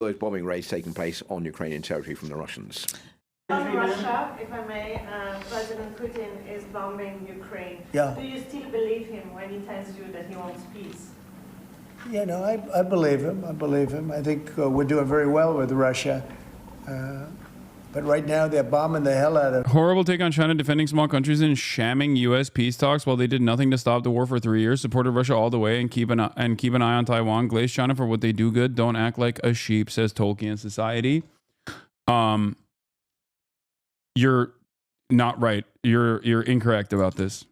those bombing raids taking place on Ukrainian territory from the Russians. On Russia, if I may, President Putin is bombing Ukraine. Yeah. Do you still believe him when he tells you that he wants peace? Yeah, no, I believe him. I believe him. I think we're doing very well with Russia. But right now, they're bombing the hell out of. Horrible take on China defending small countries and shamming U.S. peace talks while they did nothing to stop the war for 3 years. Supported Russia all the way and keep an eye on Taiwan. Glaze China for what they do good. Don't act like a sheep, says Tolkien Society. You're not right. You're incorrect about this.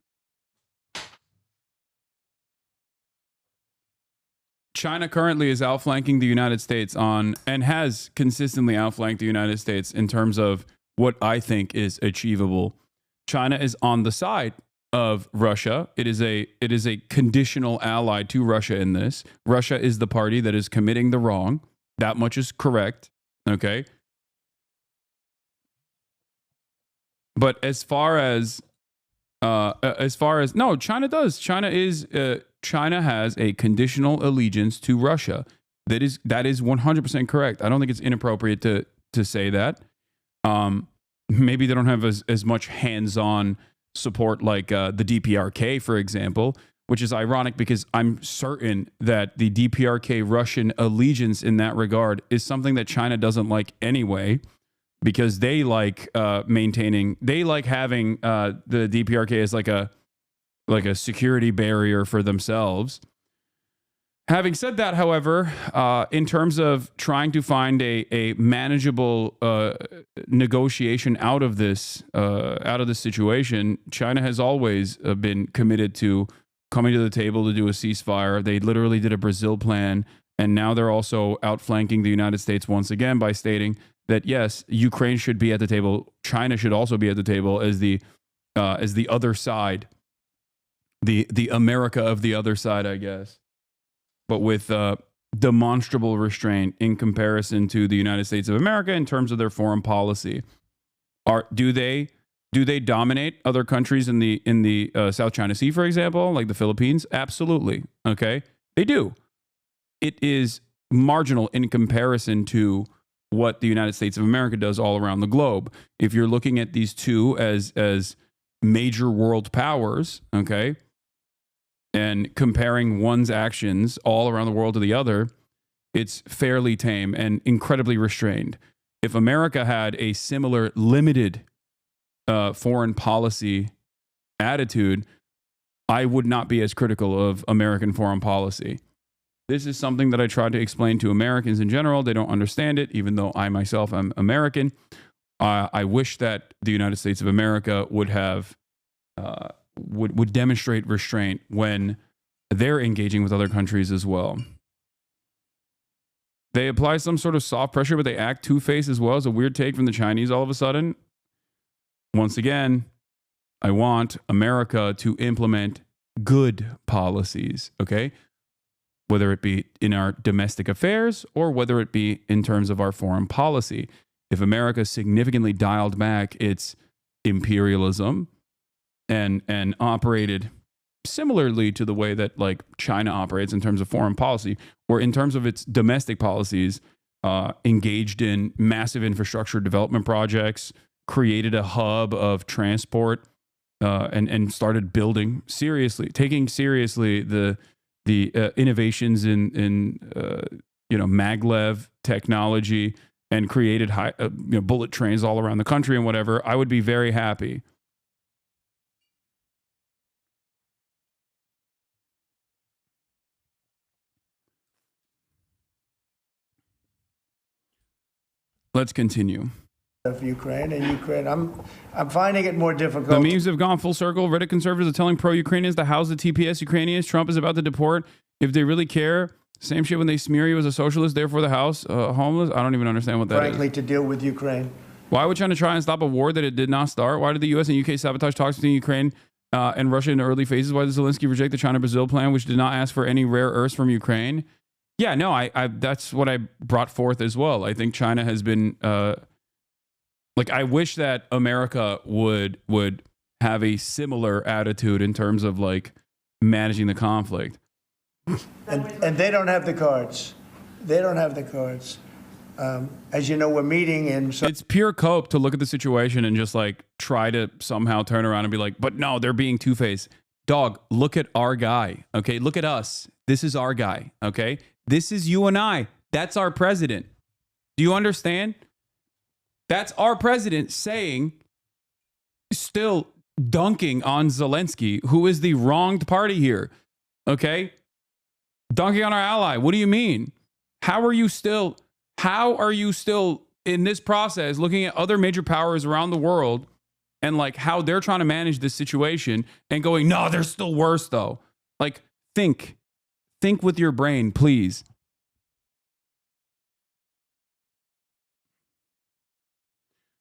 China currently is outflanking the United States on, and has consistently outflanked the United States in terms of what I think is achievable. China is on the side of Russia. It is a conditional ally to Russia in this. Russia is the party that is committing the wrong. That much is correct. Okay. But as far as no, China does. China has a conditional allegiance to Russia. That is 100% correct. I don't think it's inappropriate to say that. Maybe they don't have as much hands-on support like the DPRK, for example, which is ironic because I'm certain that the DPRK Russian allegiance in that regard is something that China doesn't like anyway, because they like having the DPRK as like a security barrier for themselves. Having said that, however, in terms of trying to find a manageable negotiation out of this situation, China has always been committed to coming to the table to do a ceasefire. They literally did a Brazil plan, and now they're also outflanking the United States once again by stating that yes, Ukraine should be at the table. China should also be at the table as the other side. The America of the other side, I guess, but with demonstrable restraint in comparison to the United States of America in terms of their foreign policy. Do they dominate other countries in the South China Sea, for example, like the Philippines? Absolutely. Okay, they do. It is marginal in comparison to what the United States of America does all around the globe. If you're looking at these two as major world powers, okay, and comparing one's actions all around the world to the other, it's fairly tame and incredibly restrained. If America had a similar limited foreign policy attitude, I would not be as critical of American foreign policy. This is something that I try to explain to Americans in general. They don't understand it, even though I myself am American. I wish that the United States of America would have would demonstrate restraint when they're engaging with other countries as well. They apply some sort of soft pressure, but they act two-faced as well. It's a weird take from the Chinese all of a sudden. Once again, I want America to implement good policies, okay? Whether it be in our domestic affairs or whether it be in terms of our foreign policy. If America significantly dialed back its imperialism and operated similarly to the way that like China operates in terms of foreign policy, or in terms of its domestic policies, engaged in massive infrastructure development projects, created a hub of transport, and started taking seriously the innovations in maglev technology, and created bullet trains all around the country and whatever, I would be very happy. Let's continue. Of Ukraine and Ukraine, I'm finding it more difficult. The memes have gone full circle. Reddit conservatives are telling pro-Ukrainians to house the TPS Ukrainians. Trump is about to deport if they really care. Same shit when they smear you as a socialist, therefore the house homeless. I don't even understand what that is. Frankly, to deal with Ukraine. Why would China try and stop a war that it did not start? Why did the U.S. and U.K. sabotage talks between Ukraine and Russia in the early phases? Why did Zelensky reject the China-Brazil plan, which did not ask for any rare earths from Ukraine? Yeah, no, I that's what I brought forth as well. I think China has been I wish that America would have a similar attitude in terms of like managing the conflict. And they don't have the cards. They don't have the cards. As you know, we're meeting in. It's pure cope to look at the situation and just like try to somehow turn around and be like, but no, they're being two-faced. Dog, look at our guy. Okay, look at us. This is our guy. Okay, this is you and I. That's our president. Do you understand? That's our president saying, still dunking on Zelensky, who is the wronged party here. Okay, dunking on our ally. What do you mean? How are you still in this process looking at other major powers around the world and like how they're trying to manage this situation and going, no, they're still worse though. Like think with your brain, please.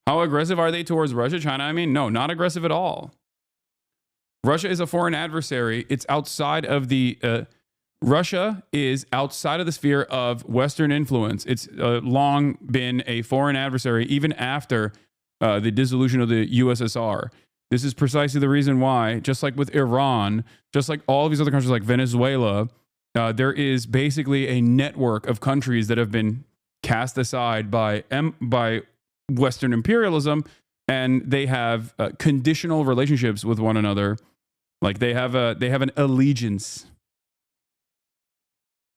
How aggressive are they towards Russia, China? I mean, no, not aggressive at all. Russia is a foreign adversary. It's outside of the Russia is outside of the sphere of Western influence. It's long been a foreign adversary, even after the dissolution of the USSR. This is precisely the reason why, just like with Iran, just like all of these other countries like Venezuela, there is basically a network of countries that have been cast aside by Western imperialism, and they have conditional relationships with one another. Like they have an allegiance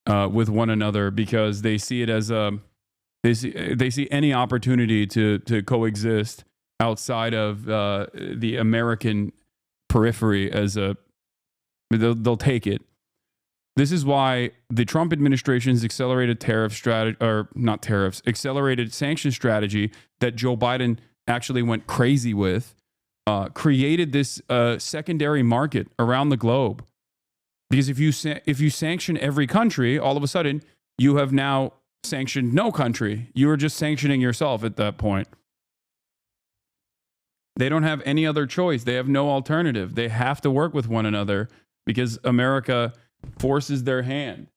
with one another because they see it as they see any opportunity to coexist outside of the American periphery as they'll take it. This is why the Trump administration's accelerated accelerated sanction strategy that Joe Biden actually went crazy with, created this secondary market around the globe. Because if you sanction every country, all of a sudden you have now sanctioned no country. You are just sanctioning yourself at that point. They don't have any other choice. They have no alternative. They have to work with one another because America forces their hand.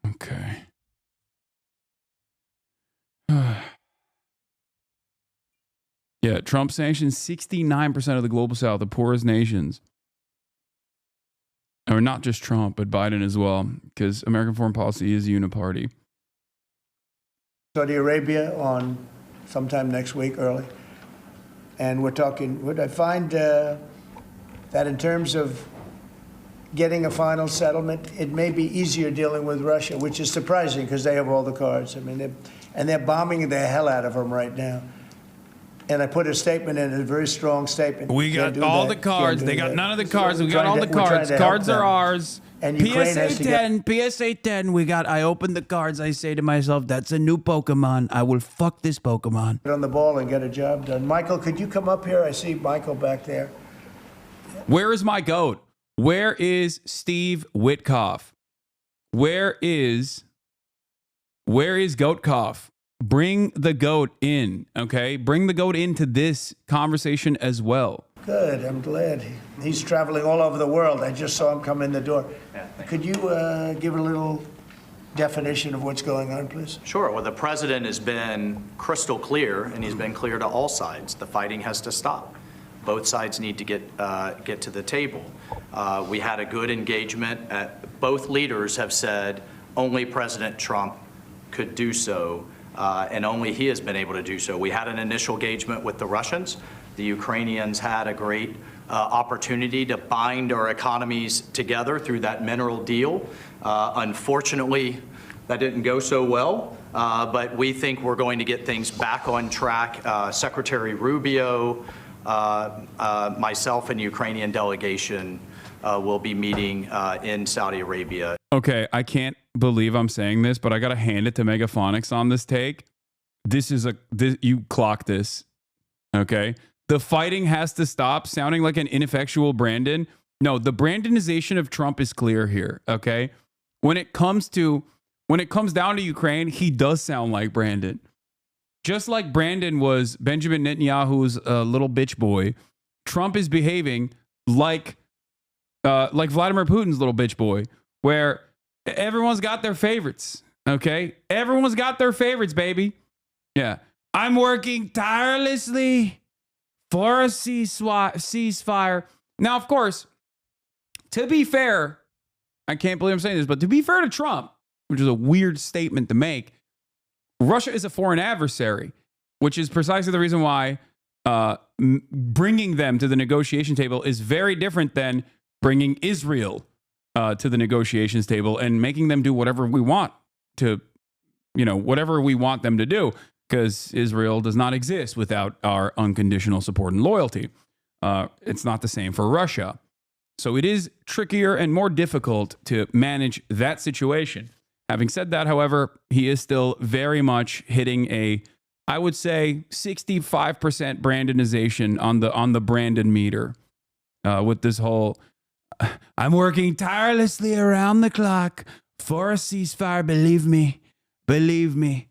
Okay. Yeah, Trump sanctions 69% of the global south, the poorest nations. Or not just Trump, but Biden as well, because American foreign policy is uniparty. Saudi Arabia on sometime next week, early. And we're talking, would I find that in terms of getting a final settlement, it may be easier dealing with Russia, which is surprising because they have all the cards. I mean, they're bombing the hell out of them right now. And I put a statement in, a very strong statement. We got all the cards. They got none of the cards. We got all the cards. Cards are ours. And Ukraine has to get... PSA 10, we got, I open the cards, I say to myself, that's a new Pokemon. I will fuck this Pokemon. Get on the ball and get a job done. Michael, could you come up here? I see Michael back there. Where is my goat? Where is Steve Witkoff? Where is Goatkoff? Bring the goat in, okay? Bring the goat into this conversation as well. Good, I'm glad. He's traveling all over the world. I just saw him come in the door. Yeah, could you give a little definition of what's going on, please? Sure. Well, the president has been crystal clear, and he's been clear to all sides. The fighting has to stop. Both sides need to get to the table. We had a good engagement. Both leaders have said only President Trump could do so, and only he has been able to do so. We had an initial engagement with the Russians. The Ukrainians had a great opportunity to bind our economies together through that mineral deal. Unfortunately, that didn't go so well, but we think we're going to get things back on track. Secretary Rubio, myself and the Ukrainian delegation will be meeting in Saudi Arabia. Okay, I can't believe I'm saying this, but I got to hand it to Megaphonics on this take. You clock this, okay? The fighting has to stop, sounding like an ineffectual Brandon. No, the Brandonization of Trump is clear here, okay? When it comes down to Ukraine, he does sound like Brandon. Just like Brandon was Benjamin Netanyahu's little bitch boy, Trump is behaving like Vladimir Putin's little bitch boy, where everyone's got their favorites, okay? Everyone's got their favorites, baby. Yeah. I'm working tirelessly for a ceasefire. Now, of course, to be fair, I can't believe I'm saying this, but to be fair to Trump, which is a weird statement to make, Russia is a foreign adversary, which is precisely the reason why bringing them to the negotiation table is very different than bringing Israel to the negotiations table and making them do whatever we want to, whatever we want them to do, because Israel does not exist without our unconditional support and loyalty. It's not the same for Russia. So it is trickier and more difficult to manage that situation. Having said that, however, he is still very much hitting I would say 65% Brandonization on the Brandon meter with this whole, I'm working tirelessly around the clock for a ceasefire, believe me.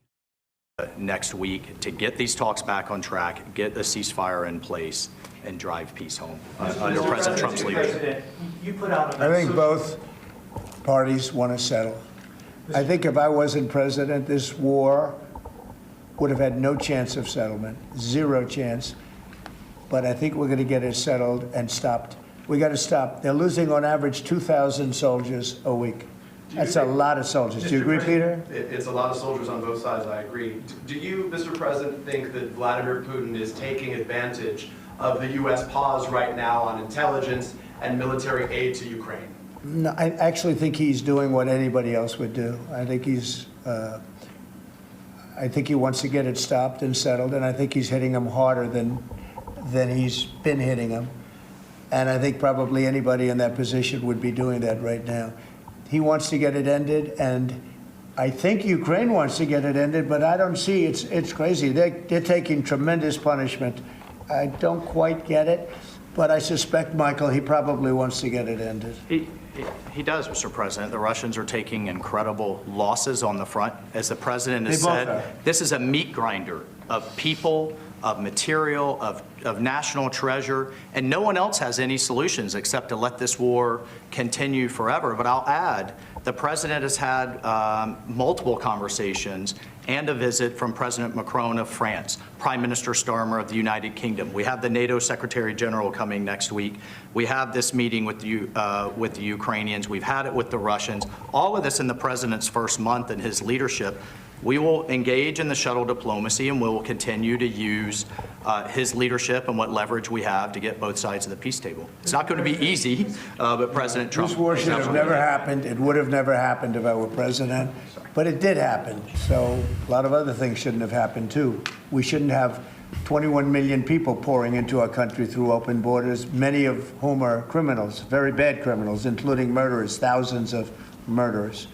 Next week to get these talks back on track, get a ceasefire in place, and drive peace home under President Trump's leadership. You put out I think both parties want to settle. I think if I wasn't president, this war would have had no chance of settlement, zero chance. But I think we're going to get it settled and stopped. We got to stop. They're losing on average 2,000 soldiers a week. That's a lot of soldiers. Do you agree, Peter? It's a lot of soldiers on both sides, I agree. Do you, Mr. President, think that Vladimir Putin is taking advantage of the U.S. pause right now on intelligence and military aid to Ukraine? No, I actually think he's doing what anybody else would do. I think I think he wants to get it stopped and settled, and I think he's hitting them harder than he's been hitting them. And I think probably anybody in that position would be doing that right now. He wants to get it ended, and I think Ukraine wants to get it ended, but I don't see, it's crazy. They're taking tremendous punishment. I don't quite get it, but I suspect, Michael, he probably wants to get it ended. He does, Mr. President. The Russians are taking incredible losses on the front. As the president has said, this is a meat grinder of people, of material, of national treasure, and no one else has any solutions except to let this war continue forever. But I'll add, the president has had multiple conversations and a visit from President Macron of France, Prime Minister Starmer of the United Kingdom. We have the NATO Secretary General coming next week. We have this meeting with the Ukrainians. We've had it with the Russians. All of this in the president's first month in his leadership. We will engage in the shuttle diplomacy, and we will continue to use his leadership and what leverage we have to get both sides of the peace table. It's not going to be easy, but President Trump... This war should have never happened. It would have never happened if I were president, but it did happen. So a lot of other things shouldn't have happened, too. We shouldn't have 21 million people pouring into our country through open borders, many of whom are criminals, very bad criminals, including murderers, thousands of murderers.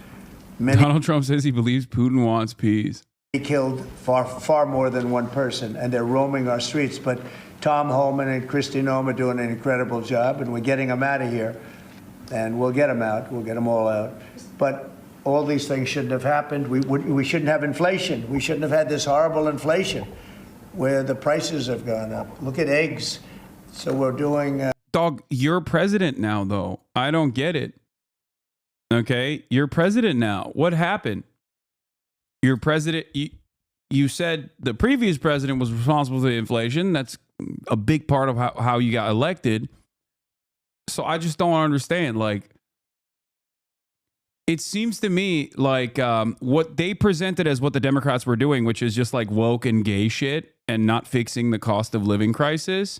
Donald Trump says he believes Putin wants peace. He killed far more than one person, and they're roaming our streets. But Tom Homan and Kristi Noem are doing an incredible job, and we're getting them out of here. And we'll get them out. We'll get them all out. But all these things shouldn't have happened. We shouldn't have inflation. We shouldn't have had this horrible inflation where the prices have gone up. Look at eggs. So we're doing... Dog, you're president now, though. I don't get it. Okay, you're president now. What happened? You're president. You said the previous president was responsible for the inflation. That's a big part of how you got elected. So I just don't understand. Like, it seems to me like what they presented as what the Democrats were doing, which is just like woke and gay shit and not fixing the cost of living crisis.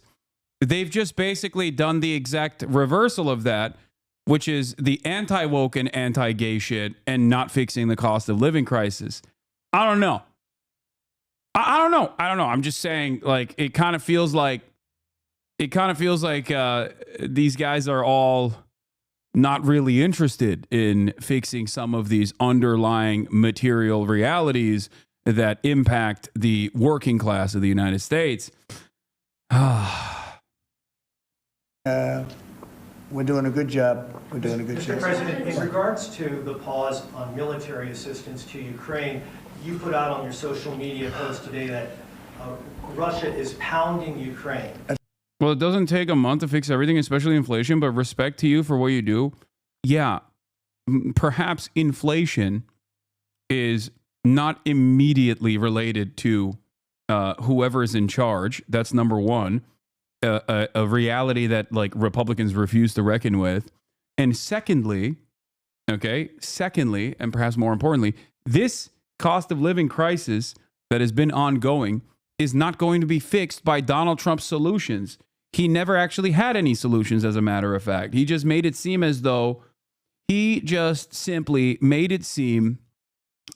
They've just basically done the exact reversal of that, which is the anti-woke and anti-gay shit and not fixing the cost of living crisis. I don't know. I don't know. I'm just saying, like, it kind of feels like these guys are all not really interested in fixing some of these underlying material realities that impact the working class of the United States. We're doing a good job. We're doing a good job. Mr. President, in regards to the pause on military assistance to Ukraine, you put out on your social media post today that Russia is pounding Ukraine. Well, it doesn't take a month to fix everything, especially inflation, but respect to you for what you do. Yeah, perhaps inflation is not immediately related to whoever is in charge. That's number one. A reality that like Republicans refuse to reckon with. And secondly, and perhaps more importantly, this cost of living crisis that has been ongoing is not going to be fixed by Donald Trump's solutions. He never actually had any solutions, as a matter of fact. He just made it seem as though he just simply made it seem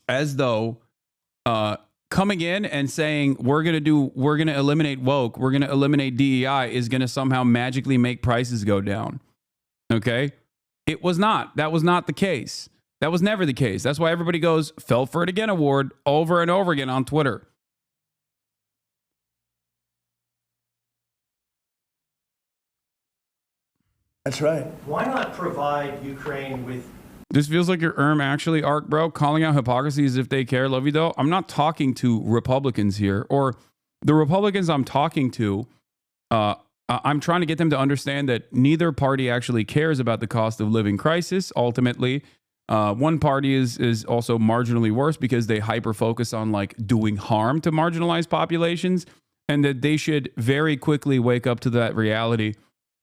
as though coming in and saying we're going to eliminate woke, we're going to eliminate DEI is going to somehow magically make prices go down. Okay? It was not. That was not the case. That was never the case. That's why everybody goes fell for it again award over and over again on Twitter. That's right. Why not provide Ukraine with... This feels like your actually arc, bro, calling out hypocrisy as if they care. Love you, though. I'm not talking to Republicans here, or the Republicans I'm talking to. I'm trying to get them to understand that neither party actually cares about the cost of living crisis. Ultimately, one party is also marginally worse because they hyper focus on like doing harm to marginalized populations, and that they should very quickly wake up to that reality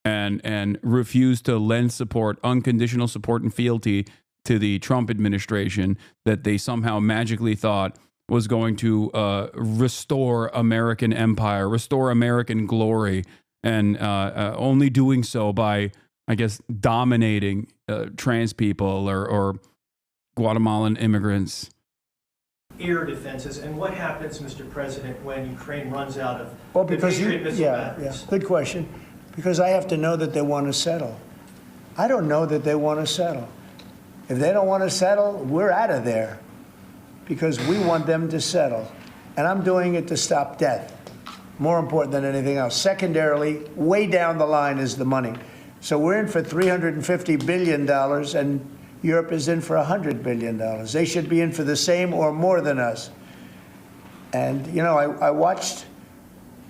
and refuse to lend support, unconditional support and fealty to the Trump administration that they somehow magically thought was going to restore American empire, restore American glory, and only doing so by, I guess, dominating trans people or Guatemalan immigrants. Air defenses, and what happens, Mr. President, when Ukraine runs out of Well, because Patriot missile batteries? good question. Because I have to know that they want to settle. I don't know that they want to settle. If they don't want to settle, we're out of there because we want them to settle. And I'm doing it to stop death, more important than anything else. Secondarily, way down the line is the money. So we're in for $350 billion, and Europe is in for $100 billion. They should be in for the same or more than us. And, you know, I watched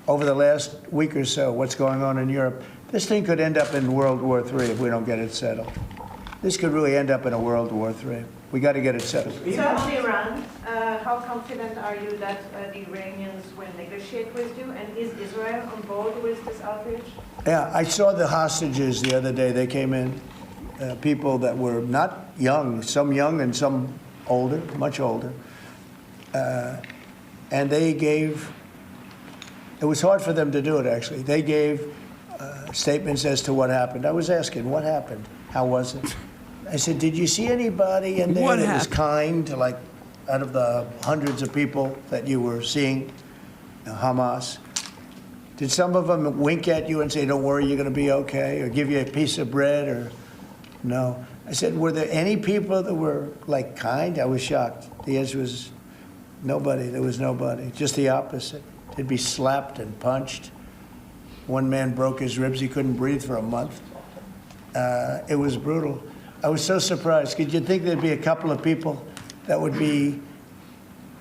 over the last week or so what's going on in Europe. This thing could end up in World War III if we don't get it settled. This could really end up in a World War III. We got to get it settled. So on Iran, how confident are you that the Iranians will negotiate with you? And is Israel on board with this outrage? Yeah, I saw the hostages the other day. They came in, people that were not young, some young and some older, much older. And they gave, it was hard for them to do it, actually. They gave statements as to what happened. I was asking, what happened? How was it? I said, did you see anybody in there that was kind to, like, out of the hundreds of people that you were seeing, Hamas? Did some of them wink at you and say, don't worry, you're going to be okay, or give you a piece of bread, or no? I said, were there any people that were, like, kind? I was shocked. The answer was nobody. There was nobody. Just the opposite. They'd be slapped and punched. One man broke his ribs. He couldn't breathe for a month. It was brutal. I was so surprised. Could you think there'd be a couple of people that would be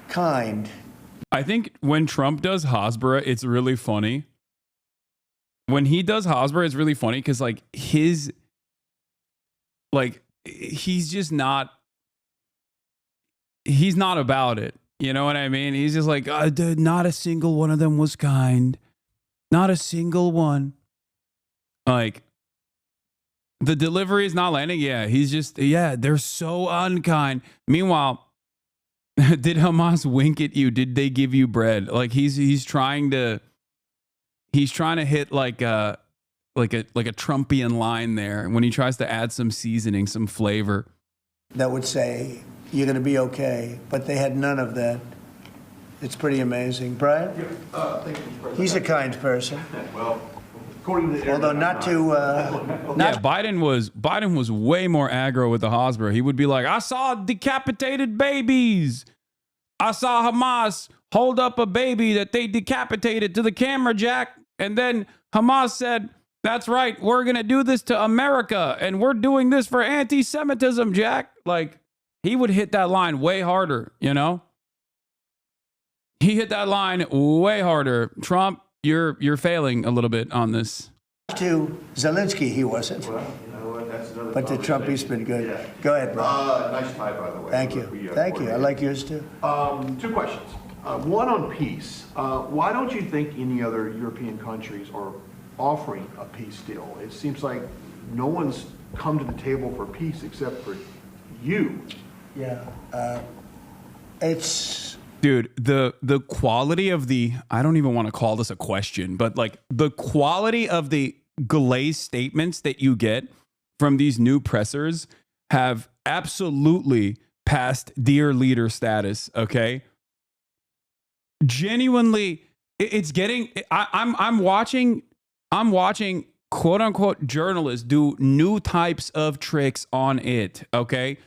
kind? I think when Trump does Hasbara, it's really funny. When he does Hasbara, it's really funny because, like, he's just not, he's not about it. You know what I mean? He's just like, not a single one of them was kind. Not a single one. Like, the delivery is not landing. Yeah, he's just, they're so unkind. Meanwhile, did Hamas wink at you? Did they give you bread? Like, he's trying to hit like a Trumpian line there when he tries to add some seasoning, some flavor. That would say, you're going to be okay. But they had none of that. It's pretty amazing. Brian? Thank you, President. He's a kind person. Well, according to the Although not to... Biden was way more aggro with the Hasbara. He would be like, I saw decapitated babies. I saw Hamas hold up a baby that they decapitated to the camera, Jack. And then Hamas said, that's right, we're going to do this to America. And we're doing this for anti-Semitism, Jack. Like, he would hit that line way harder, you know? He hit that line way harder. Trump, you're failing a little bit on this. To Zelensky, he wasn't. Well, you know what, that's another But the Trumpy's been good. Yeah. Go ahead, Brian. Nice tie, by the way. Thank you. Thank you. I like yours, too. 2 questions. One on peace. Why don't you think any other European countries are offering a peace deal? It seems like no one's come to the table for peace except for you. Yeah. It's Dude, the quality of the, I don't even want to call this a question, but like the quality of the glazed statements that you get from these new pressers have absolutely passed dear leader status, okay? Genuinely, it's getting, I'm watching quote unquote journalists do new types of tricks on it, okay?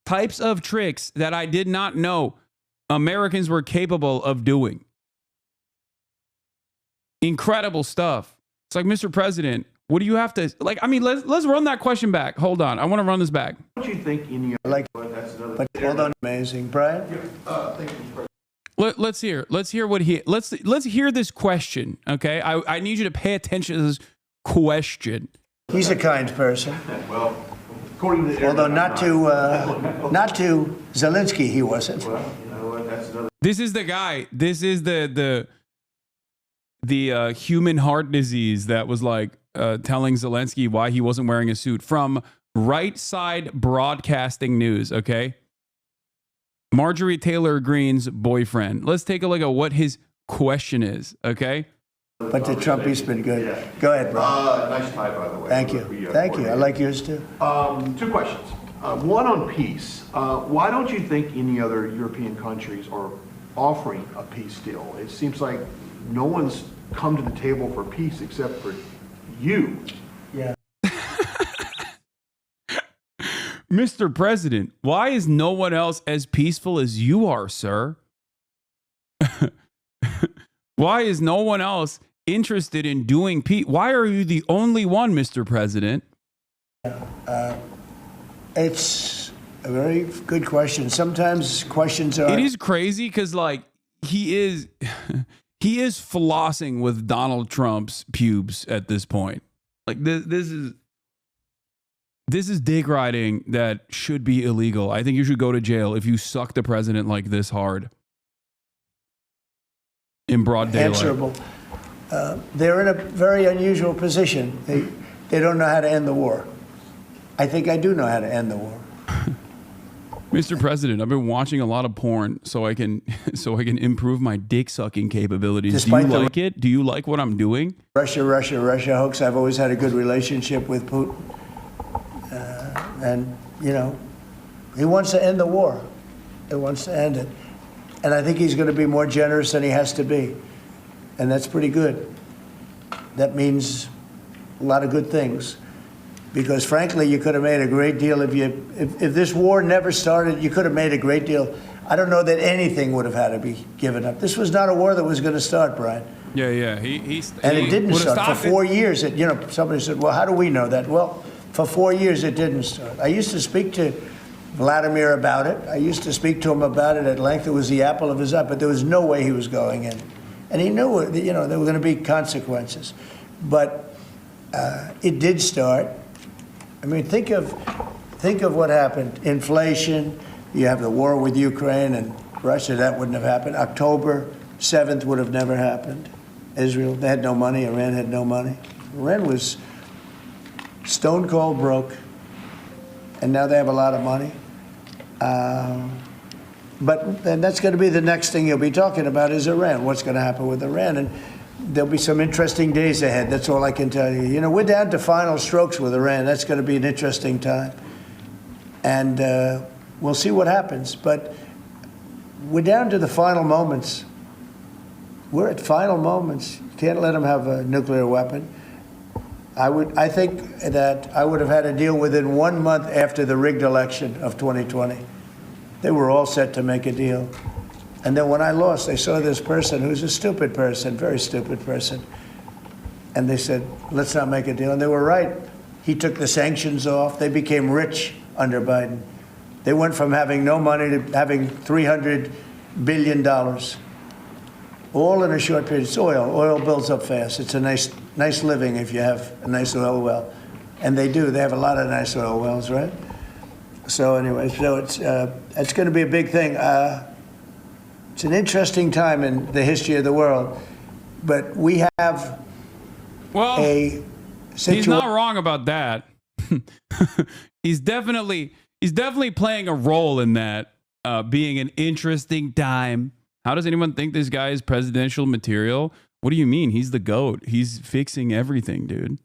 Types of tricks that I did not know Americans were capable of doing. Incredible stuff. It's like, Mr. President, what do you have to, like, I mean, let's run that question back. Hold on. I want to run this back. Don't you think any other, like, that's another, but hold on, amazing, Brian. thank you, Let's hear what let's hear this question. Okay. I need you to pay attention to this question. He's a kind person. Well, according to the Although not to Zelensky, he wasn't. Well, you know what, that's another. This is the guy. This is the human heart disease that was like telling Zelensky why he wasn't wearing a suit from Right Side Broadcasting News. Okay. Marjorie Taylor Greene's boyfriend. Let's take a look at what his question is, okay? But the Trumpy's been good. Go ahead, Brian. Nice tie, by the way. Thank you. Thank you. I like yours too. Two questions. One on peace. Why don't you think any other European countries are offering a peace deal? It seems like no one's come to the table for peace except for you. Yeah. Mr. President, why is no one else as peaceful as you are, sir? Why is no one else interested in doing peace? Why are you the only one, Mr. President? It's a very good question. Sometimes questions are. It is crazy because, like, he is flossing with Donald Trump's pubes at this point. Like, this is dick riding that should be illegal. I think you should go to jail if you suck the president like this hard in broad daylight. Answerable. They're in a very unusual position. They don't know how to end the war. I think I do know how to end the war. Mr. President, I've been watching a lot of porn so I can improve my dick sucking capabilities. Despite do you like it? Do you like what I'm doing? Russia hoax. I've always had a good relationship with Putin. And, you know, he wants to end the war. He wants to end it. And I think he's going to be more generous than he has to be. And that's pretty good. That means a lot of good things. Because, frankly, you could have made a great deal if this war never started, you could have made a great deal. I don't know that anything would have had to be given up. This was not a war that was going to start, Brian. Yeah. And it didn't start. For 4 years, somebody said, well, how do we know that? Well, for 4 years, it didn't start. I used to speak to Vladimir about it. I used to speak to him about it at length. It was the apple of his eye, but there was no way he was going in. And he knew, there were going to be consequences. But it did start. I mean, think of what happened. Inflation, you have the war with Ukraine and Russia, that wouldn't have happened. October 7th would have never happened. Israel, they had no money. Iran had no money. Iran was stone cold broke, and now they have a lot of money. But then that's going to be the next thing you'll be talking about is Iran. What's going to happen with Iran? And there'll be some interesting days ahead. That's all I can tell you. You know, we're down to final strokes with Iran. That's going to be an interesting time. And we'll see what happens. But we're down to the final moments. We're at final moments. You can't let them have a nuclear weapon. I think that I would have had a deal within 1 month after the rigged election of 2020. They were all set to make a deal. And then when I lost, they saw this person who's a stupid person, very stupid person. And they said, let's not make a deal. And they were right. He took the sanctions off. They became rich under Biden. They went from having no money to having $300 billion. All in a short period. It's oil. Oil builds up fast. It's a nice living if you have a nice oil well. And they do. They have a lot of nice oil wells, right? So anyway, it's going to be a big thing. It's an interesting time in the history of the world, but we have a situation. He's not wrong about that. he's definitely playing a role in that, being an interesting time. How does anyone think this guy is presidential material? What do you mean? He's the GOAT. He's fixing everything, dude.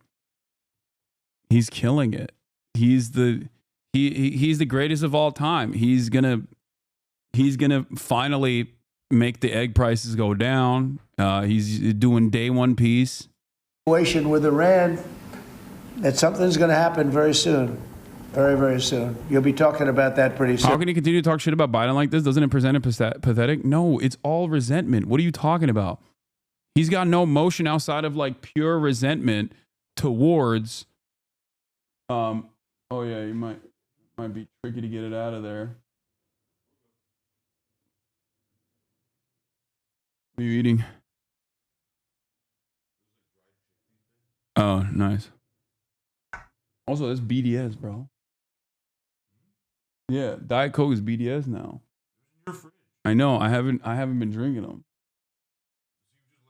He's killing it. He's the greatest of all time. He's gonna finally make the egg prices go down. He's doing day one peace. Situation with Iran, that something's going to happen very soon. Very, very soon. You'll be talking about that pretty soon. How can he continue to talk shit about Biden like this? Doesn't it present it pathetic? No, it's all resentment. What are you talking about? He's got no emotion outside of like pure resentment towards. Oh yeah, you might be tricky to get it out of there. What are you eating? Oh, nice. Also, that's BDS, bro. Yeah, Diet Coke is BDS now. I know. I haven't been drinking them.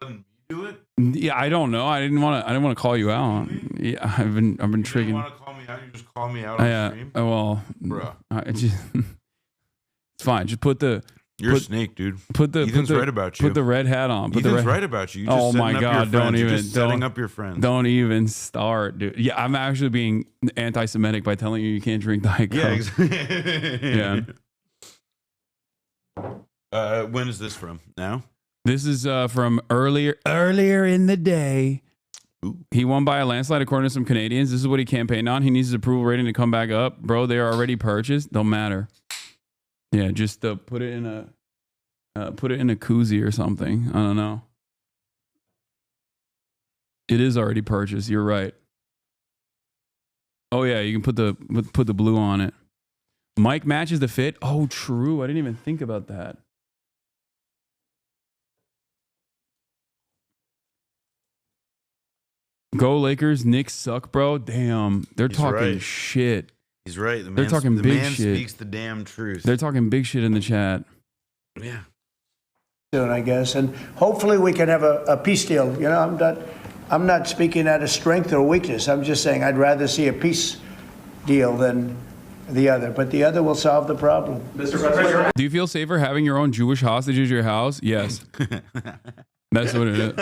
Letting me do it? Yeah, I don't know. I didn't want to call you out. Yeah, I've been tricking. You want to call me out? You just call me out on stream. Well, bro, it's fine. Just put the. You're a snake, dude. Ethan's right about you. Put the red hat on. Ethan's right about you. You just oh my God! setting up your friends. Don't even start, dude. Yeah, I'm actually being anti-Semitic by telling you can't drink Diet Coke. Yeah, exactly. Yeah. When is this from? Now? This is from earlier in the day. Ooh. He won by a landslide according to some Canadians. This is what he campaigned on. He needs his approval rating to come back up. Bro, they are already purchased. Don't matter. Yeah, just put it in a koozie or something. I don't know. It is already purchased. You're right. Oh yeah, you can put the blue on it. Mike matches the fit. Oh, true. I didn't even think about that. Go Lakers. Knicks suck, bro. Damn, they're talking shit. He's right. They're talking big shit. The man speaks the damn truth. They're talking big shit in the chat. Yeah. Soon, I guess, and hopefully we can have a peace deal. You know, I'm not speaking out of strength or weakness. I'm just saying I'd rather see a peace deal than the other, but the other will solve the problem. Mr. President. Do you feel safer having your own Jewish hostages at your house? Yes. That's what it is.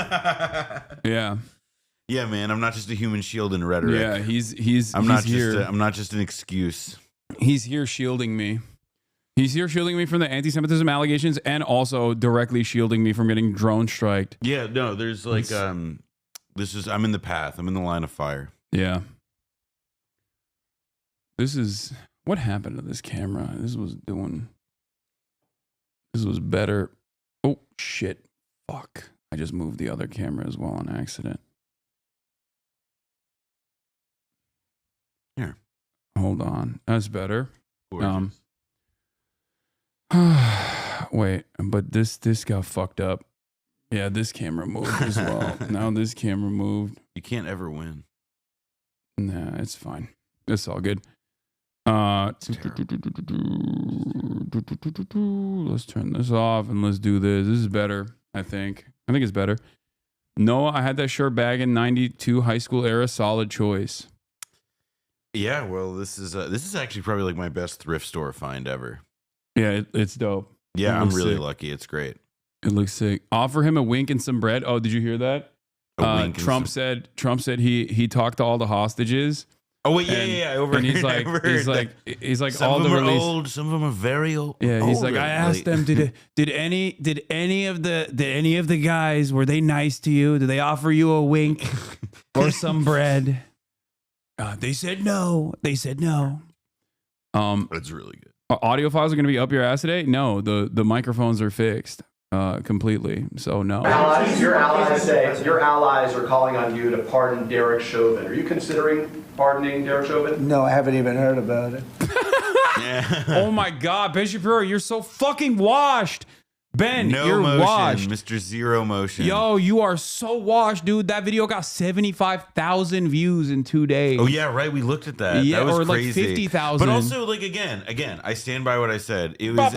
Yeah. Yeah, man. I'm not just a human shield in rhetoric. Yeah, I'm here. I'm not just an excuse. He's here shielding me. He's here shielding me from the anti-Semitism allegations and also directly shielding me from getting drone striked. Yeah, no, there's like I'm in the path. I'm in the line of fire. Yeah. This is what happened to this camera. This was better. Oh shit. Fuck. I just moved the other camera as well on accident. Here. Hold on. That's better. Wait, but this got fucked up. Yeah, this camera moved as well. Now this camera moved. You can't ever win. Nah, it's fine. It's all good. Let's turn this off and let's do this. This is better, I think. I think it's better. Noah, I had that shirt bag in 92 high school era. Solid choice. Yeah, well, this is actually probably like my best thrift store find ever. Yeah, it's dope. Yeah, I'm really lucky. It's great. It looks sick. Offer him a wink and some bread. Oh, did you hear that? Trump said he talked to all the hostages. Oh wait, yeah. And he's like, some all of the them are release. old, some of them are very old. Yeah, he's older. like, I asked them, did any of the guys, were they nice to you? Did they offer you a wink or some bread? They said no. That's really good. Audio files are going to be up your ass today? No, the microphones are fixed completely. So no. Your allies are calling on you to pardon Derek Chauvin. Are you considering pardoning Derek Chauvin? No, I haven't even heard about it. Oh my God, Ben Shapiro, you're so fucking washed. Ben, you're motion, washed. Mr. Zero Motion. Yo, you are so washed, dude. That video got 75,000 views in 2 days. Oh yeah, right. We looked at that. Yeah, that was or crazy. like 50,000. But also, like again, I stand by what I said. It was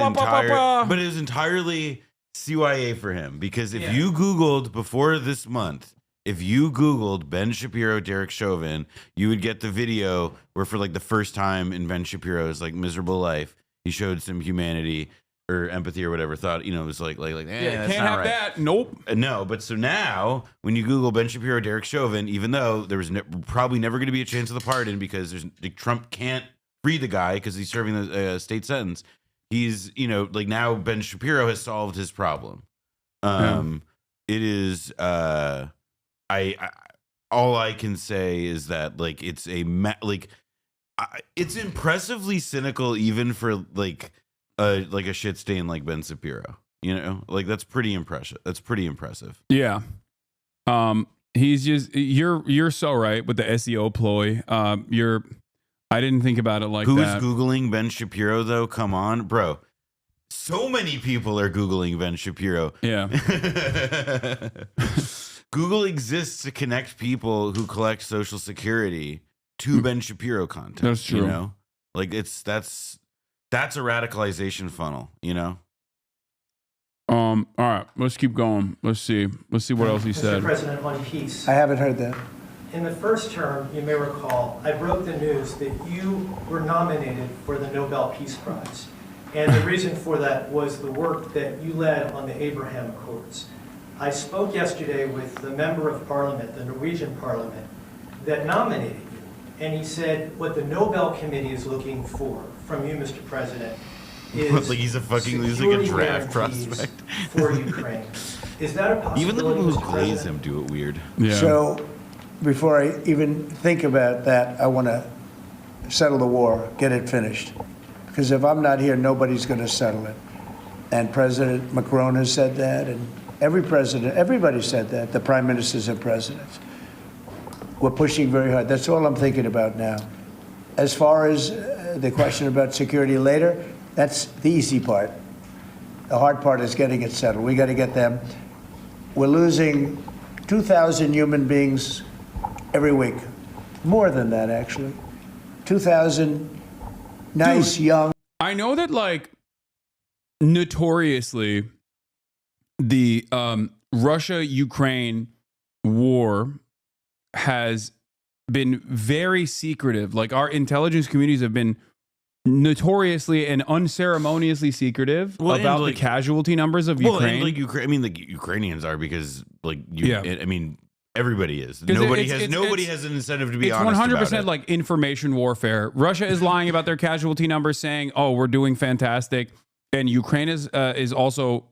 entirely CYA for him, because if you Googled before this month, if you Googled Ben Shapiro, Derek Chauvin, you would get the video where for like the first time in Ben Shapiro's like miserable life, he showed some humanity or empathy or whatever. Thought, it was like, that's Can't not have right. that. Nope. No, but so now when you Google Ben Shapiro, Derek Chauvin, even though there was probably never going to be a chance of the pardon because Trump can't free the guy because he's serving the state sentence. He's, like now Ben Shapiro has solved his problem. It is, I all I can say is that like it's it's impressively cynical even for like a shit stain like Ben Shapiro. Like that's pretty impressive. That's pretty impressive. Yeah. He's just you're so right with the SEO ploy. I didn't think about it like that. Who's Googling Ben Shapiro though? Come on, bro. So many people are Googling Ben Shapiro. Yeah. Google exists to connect people who collect Social Security to Ben Shapiro content. That's true. Like that's a radicalization funnel, All right, let's keep going. Let's see what else he said. Mr. President, on peace. I haven't heard that. In the first term, you may recall, I broke the news that you were nominated for the Nobel Peace Prize. And the reason for that was the work that you led on the Abraham Accords. I spoke yesterday with the member of parliament, the Norwegian parliament, that nominated you. And he said what the Nobel Committee is looking for from you, Mr. President, is like he's like security a draft guarantees prospect for Ukraine. Is that a possibility? Even the people who Mr. glaze President? him do it weird. Yeah. So before I even think about that, I want to settle the war, get it finished. Because if I'm not here, nobody's going to settle it. And President Macron has said that, and everybody said that, the prime ministers and presidents. We're pushing very hard. That's all I'm thinking about now. As far as the question about security later, that's the easy part. The hard part is getting it settled. We got to get them. We're losing 2,000 human beings every week. More than that, actually. 2,000 nice, young. I know that like notoriously the Russia-Ukraine war has been very secretive. Like our intelligence communities have been notoriously and unceremoniously secretive about the casualty numbers of Ukraine. The Ukrainians are because everybody is. Nobody has an incentive to be honest about it. It's 100% like information warfare. Russia is lying about their casualty numbers, saying, "Oh, we're doing fantastic," and Ukraine is also,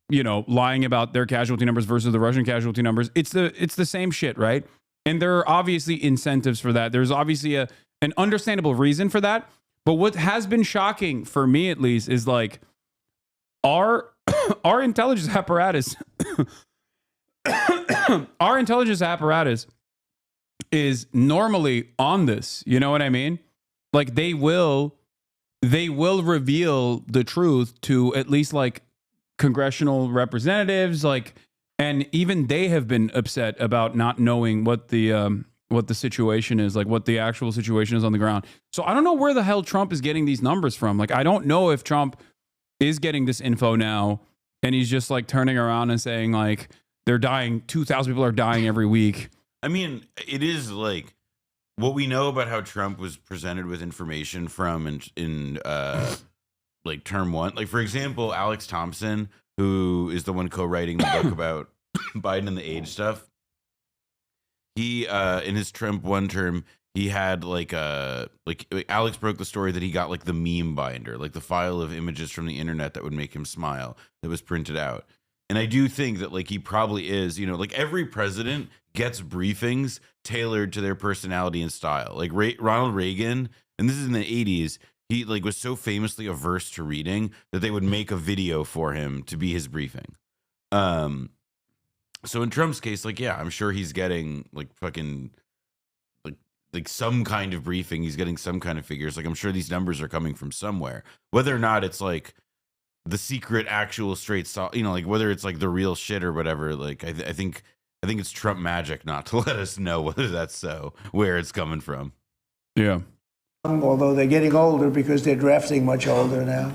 lying about their casualty numbers versus the Russian casualty numbers. It's the same shit, right? And there are obviously incentives for that. There's obviously an understandable reason for that. But what has been shocking for me, at least, is like our intelligence apparatus. Our intelligence apparatus is normally on this. You know what I mean? Like they will reveal the truth to at least like congressional representatives, like, and even they have been upset about not knowing what the situation is, like what the actual situation is on the ground. So I don't know where the hell Trump is getting these numbers from. Like, I don't know if Trump is getting this info now and he's just like turning around and saying like, they're dying. 2,000 people are dying every week. I mean, it is like what we know about how Trump was presented with information from in like term one. Like, for example, Alex Thompson, who is the one co-writing the book about Biden and the age stuff. He, in his Trump one term, he had like Alex broke the story that he got like the meme binder, like the file of images from the internet that would make him smile that was printed out. And I do think that like he probably is, like every president gets briefings tailored to their personality and style. Like Ronald Reagan, and this is in the 80s, he like was so famously averse to reading that they would make a video for him to be his briefing. So in Trump's case, like, yeah, I'm sure he's getting like fucking like some kind of briefing. He's getting some kind of figures. Like, I'm sure these numbers are coming from somewhere, whether or not it's like the secret, actual straight, like whether it's like the real shit or whatever. Like, I think it's Trump magic not to let us know whether that's so, where it's coming from. Yeah. Although they're getting older because they're drafting much older now.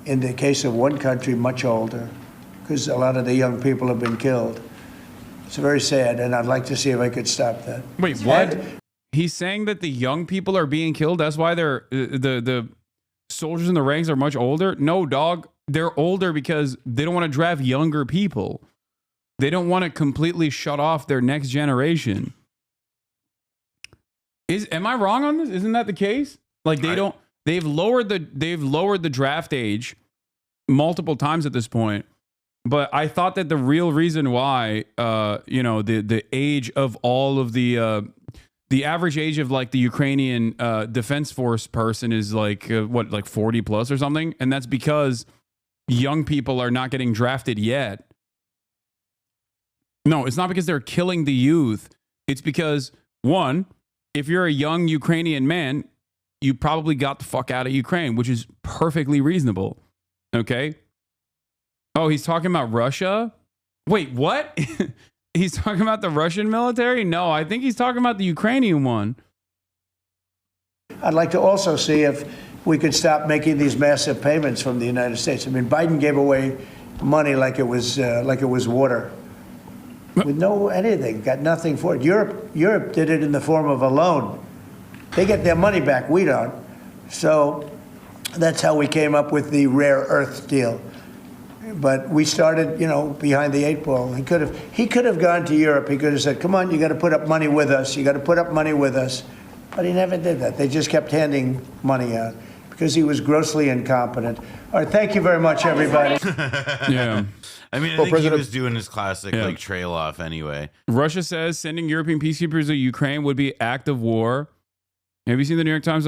In the case of one country, much older. because a lot of the young people have been killed. It's very sad, and I'd like to see if I could stop that. Wait, what? He's saying that the young people are being killed. That's why they're the soldiers in the ranks are much older. No, dog. They're older because they don't want to draft younger people. They don't want to completely shut off their next generation. Am I wrong on this? Isn't that the case? Like they've lowered the draft age multiple times at this point. But I thought that the real reason why, the age of all of the average age of like the Ukrainian defense force person is like 40 plus or something, and that's because young people are not getting drafted yet. No, it's not because they're killing the youth. It's because, one, if you're a young Ukrainian man, you probably got the fuck out of Ukraine, which is perfectly reasonable. Okay? Oh, he's talking about Russia? Wait, what? He's talking about the Russian military? No, I think he's talking about the Ukrainian one. I'd like to also see if we could stop making these massive payments from the United States. I mean, Biden gave away money like it was water, with no anything, got nothing for it. Europe did it in the form of a loan. They get their money back, we don't. So that's how we came up with the rare earth deal. But we started, behind the eight ball. He could have gone to Europe. He could have said, "Come on, you got to put up money with us. You got to put up money with us." But he never did that. They just kept handing money out because he was grossly incompetent. All right, thank you very much, everybody. Yeah. I mean, I think he was doing his classic trail off anyway. Russia says sending European peacekeepers to Ukraine would be act of war. Have you seen the New York Times